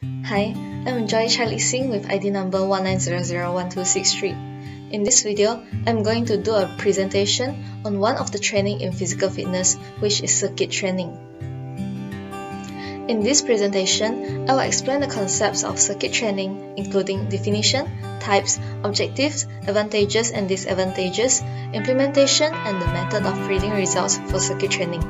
Hi, I'm Xing with ID number 19001263. In this video, I'm going to do a presentation on one of the training in physical fitness, which is circuit training. In this presentation, I will explain the concepts of circuit training, including definition, types, objectives, advantages and disadvantages, implementation, and the method of reading results for circuit training.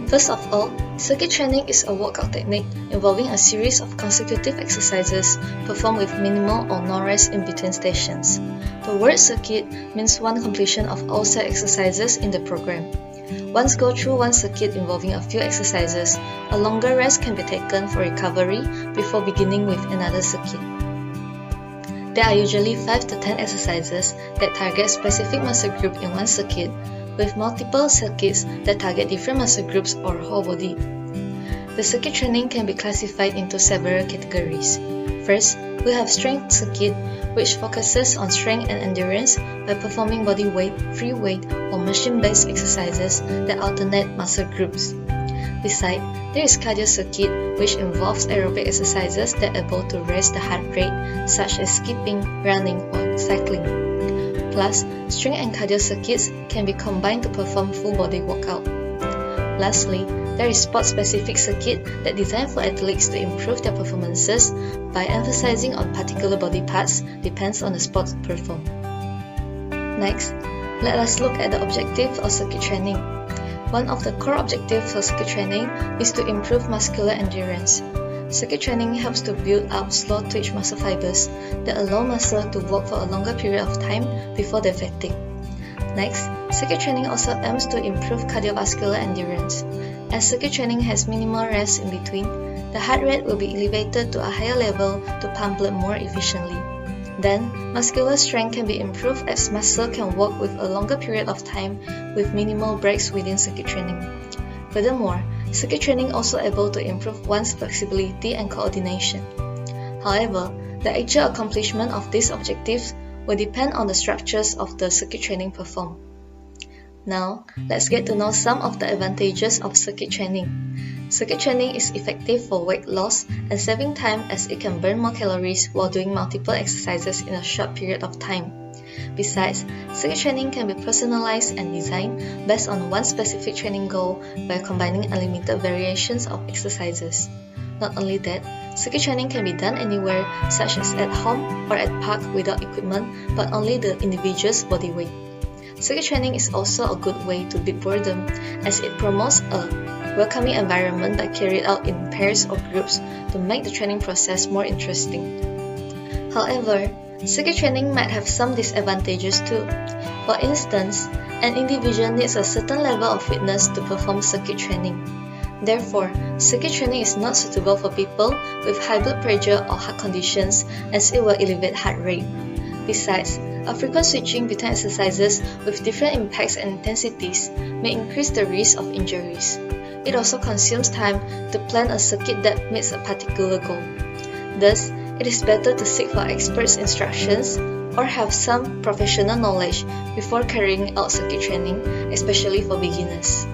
First of all, circuit training is a workout technique involving a series of consecutive exercises performed with minimal or no rest in between stations. The word circuit means one completion of all set exercises in the program. Once go through one circuit involving a few exercises, a longer rest can be taken for recovery before beginning with another circuit. There are usually 5 to 10 exercises that target specific muscle group in one circuit, with multiple circuits that target different muscle groups or whole body. The circuit training can be classified into several categories. First, we have strength circuit, which focuses on strength and endurance by performing body weight, free weight, or machine-based exercises that alternate muscle groups. Besides, there is cardio circuit, which involves aerobic exercises that are able to raise the heart rate, such as skipping, running, or cycling. Plus, strength and cardio circuits can be combined to perform full body workout. Lastly, there is sport-specific circuit that designed for athletes to improve their performances by emphasizing on particular body parts depends on the sport performed. Next, let us look at the objectives of circuit training. One of the core objectives for circuit training is to improve muscular endurance. Circuit training helps to build up slow twitch muscle fibers that allow muscle to work for a longer period of time before they fatigue. Next, circuit training also aims to improve cardiovascular endurance. As circuit training has minimal rest in between, the heart rate will be elevated to a higher level to pump blood more efficiently. Then, muscular strength can be improved as muscle can work with a longer period of time with minimal breaks within circuit training. Furthermore, circuit training also able to improve one's flexibility and coordination. However, the actual accomplishment of these objectives will depend on the structures of the circuit training performed. Now, let's get to know some of the advantages of circuit training. Circuit training is effective for weight loss and saving time as it can burn more calories while doing multiple exercises in a short period of time. Besides, circuit training can be personalized and designed based on one specific training goal by combining unlimited variations of exercises. Not only that, circuit training can be done anywhere, such as at home or at park without equipment, but only the individual's body weight. Circuit training is also a good way to beat boredom, as it promotes a welcoming environment that carried out in pairs or groups to make the training process more interesting. However, circuit training might have some disadvantages too. For instance, an individual needs a certain level of fitness to perform circuit training. Therefore, circuit training is not suitable for people with high blood pressure or heart conditions as it will elevate heart rate. Besides, a frequent switching between exercises with different impacts and intensities may increase the risk of injuries. It also consumes time to plan a circuit that meets a particular goal. Thus, it is better to seek for experts' instructions or have some professional knowledge before carrying out circuit training, especially for beginners.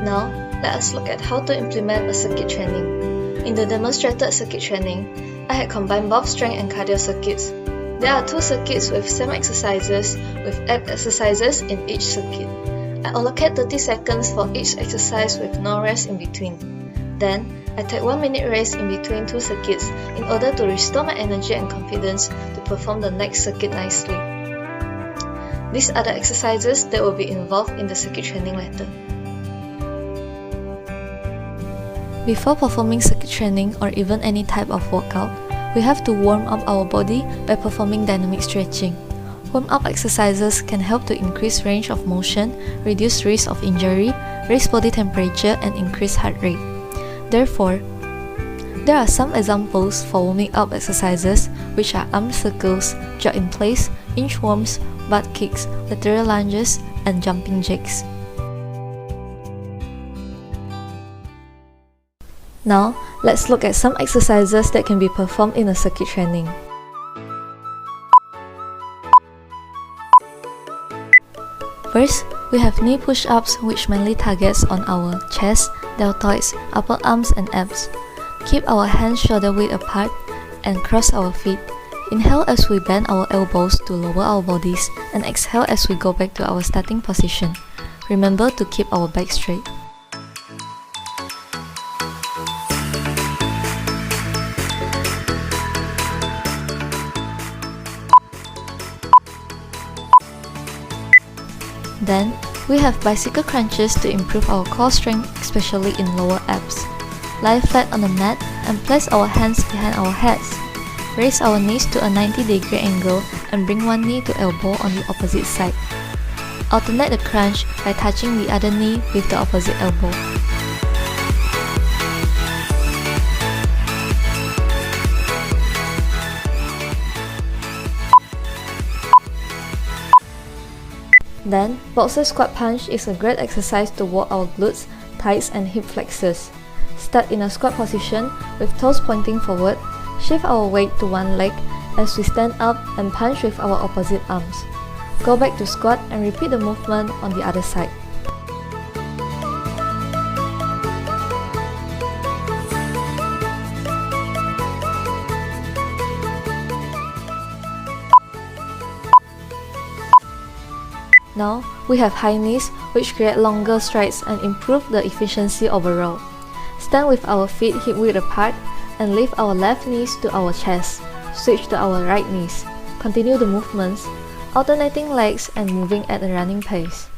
Now, let us look at how to implement a circuit training. In the demonstrated circuit training, I had combined both strength and cardio circuits. There are 2 circuits with same exercises with ab exercises in each circuit. I allocate 30 seconds for each exercise with no rest in between. Then, I take 1 minute rest in between 2 circuits in order to restore my energy and confidence to perform the next circuit nicely. These are the exercises that will be involved in the circuit training later. Before performing circuit training or even any type of workout, we have to warm up our body by performing dynamic stretching. Warm-up exercises can help to increase range of motion, reduce risk of injury, raise body temperature, and increase heart rate. Therefore, there are some examples for warming up exercises, which are arm circles, jog in place, inchworms, butt kicks, lateral lunges, and jumping jacks. Now, let's look at some exercises that can be performed in a circuit training. First, we have knee push-ups, which mainly targets on our chest, deltoids, upper arms and abs. Keep our hands shoulder width apart and cross our feet. Inhale as we bend our elbows to lower our bodies, and exhale as we go back to our starting position. Remember to keep our back straight. Then, we have bicycle crunches to improve our core strength, especially in lower abs. Lie flat on the mat and place our hands behind our heads. Raise our knees to a 90-degree angle and bring one knee to elbow on the opposite side. Alternate the crunch by touching the other knee with the opposite elbow. Then, boxer squat punch is a great exercise to work our glutes, thighs and hip flexors. Start in a squat position with toes pointing forward. Shift our weight to one leg as we stand up and punch with our opposite arms. Go back to squat and repeat the movement on the other side. Now, we have high knees, which create longer strides and improve the efficiency overall. Stand with our feet hip width apart and lift our left knees to our chest. Switch to our right knees. Continue the movements, alternating legs and moving at a running pace.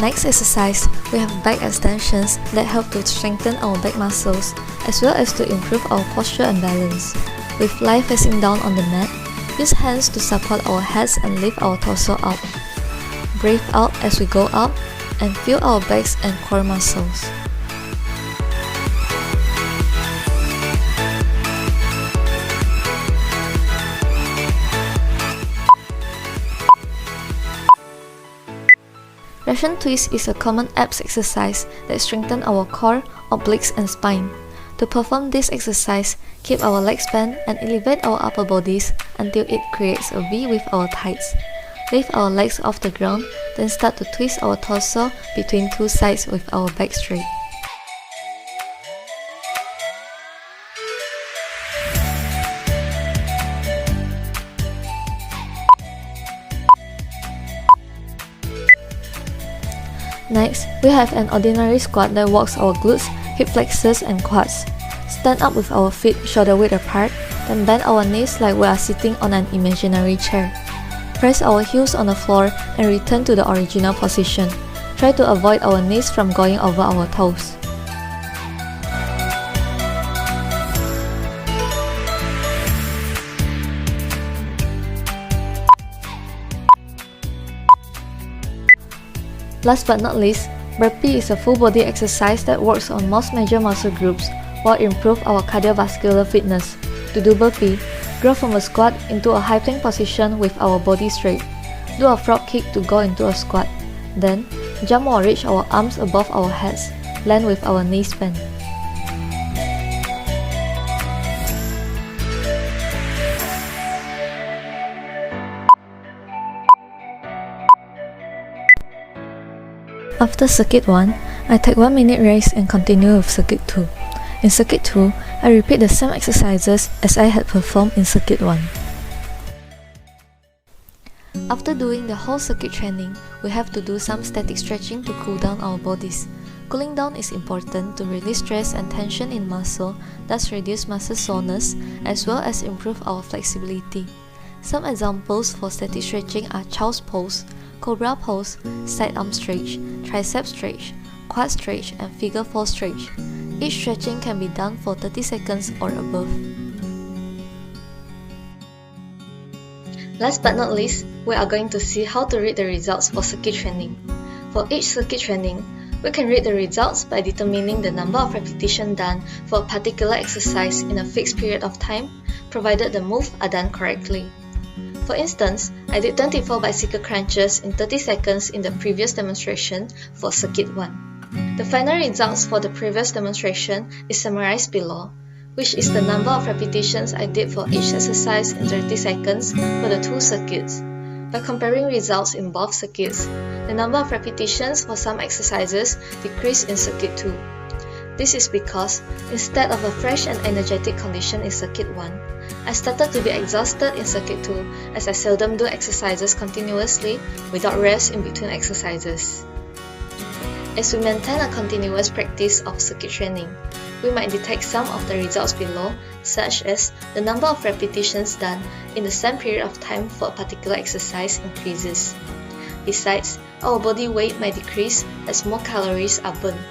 Next exercise, we have back extensions that help to strengthen our back muscles as well as to improve our posture and balance. With lie facing down on the mat, use hands to support our heads and lift our torso up. Breathe out as we go up and feel our backs and core muscles. Russian twist is a common abs exercise that strengthens our core, obliques and spine. To perform this exercise, keep our legs bent and elevate our upper bodies until it creates a V with our thighs. Lift our legs off the ground, then start to twist our torso between two sides with our back straight. Next, we have an ordinary squat that works our glutes, hip flexors and quads. Stand up with our feet shoulder width apart, then bend our knees like we are sitting on an imaginary chair. Press our heels on the floor and return to the original position. Try to avoid our knees from going over our toes. Last but not least, burpee is a full body exercise that works on most major muscle groups while improve our cardiovascular fitness. To do burpee, grow from a squat into a high plank position with our body straight. Do a frog kick to go into a squat. Then, jump or reach our arms above our heads. Land with our knees bent. After Circuit 1, I take 1 minute rest and continue with Circuit 2. In Circuit 2, I repeat the same exercises as I had performed in Circuit 1. After doing the whole circuit training, we have to do some static stretching to cool down our bodies. Cooling down is important to release stress and tension in muscle, thus reduce muscle soreness, as well as improve our flexibility. Some examples for static stretching are child's pose, cobra pose, side arm stretch, tricep stretch, quad stretch, and figure 4 stretch. Each stretching can be done for 30 seconds or above. Last but not least, we are going to see how to read the results for circuit training. For each circuit training, we can read the results by determining the number of repetitions done for a particular exercise in a fixed period of time, provided the moves are done correctly. For instance, I did 24 bicycle crunches in 30 seconds in the previous demonstration for Circuit 1. The final results for the previous demonstration is summarized below. which is the number of repetitions I did for each exercise in 30 seconds for the two circuits. By comparing results in both circuits, the number of repetitions for some exercises decreased in Circuit 2. This is because, instead of a fresh and energetic condition in Circuit 1, I started to be exhausted in Circuit 2 as I seldom do exercises continuously without rest in between exercises. As we maintain a continuous practice of circuit training, we might detect some of the results below, such as the number of repetitions done in the same period of time for a particular exercise increases. Besides, our body weight might decrease as more calories are burned,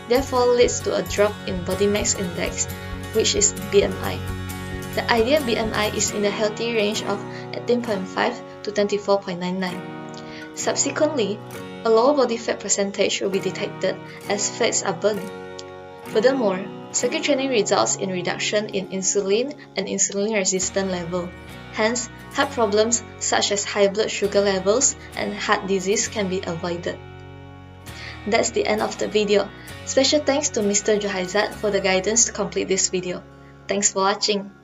therefore leads to a drop in body mass index, which is BMI. The ideal BMI is in the healthy range of 18.5 to 24.99. Subsequently, a lower body fat percentage will be detected as fats are burned. Furthermore, circuit training results in reduction in insulin and insulin-resistant level. Hence, heart problems such as high blood sugar levels and heart disease can be avoided. That's the end of the video. Special thanks to Mr. Juhaizad for the guidance to complete this video. Thanks for watching.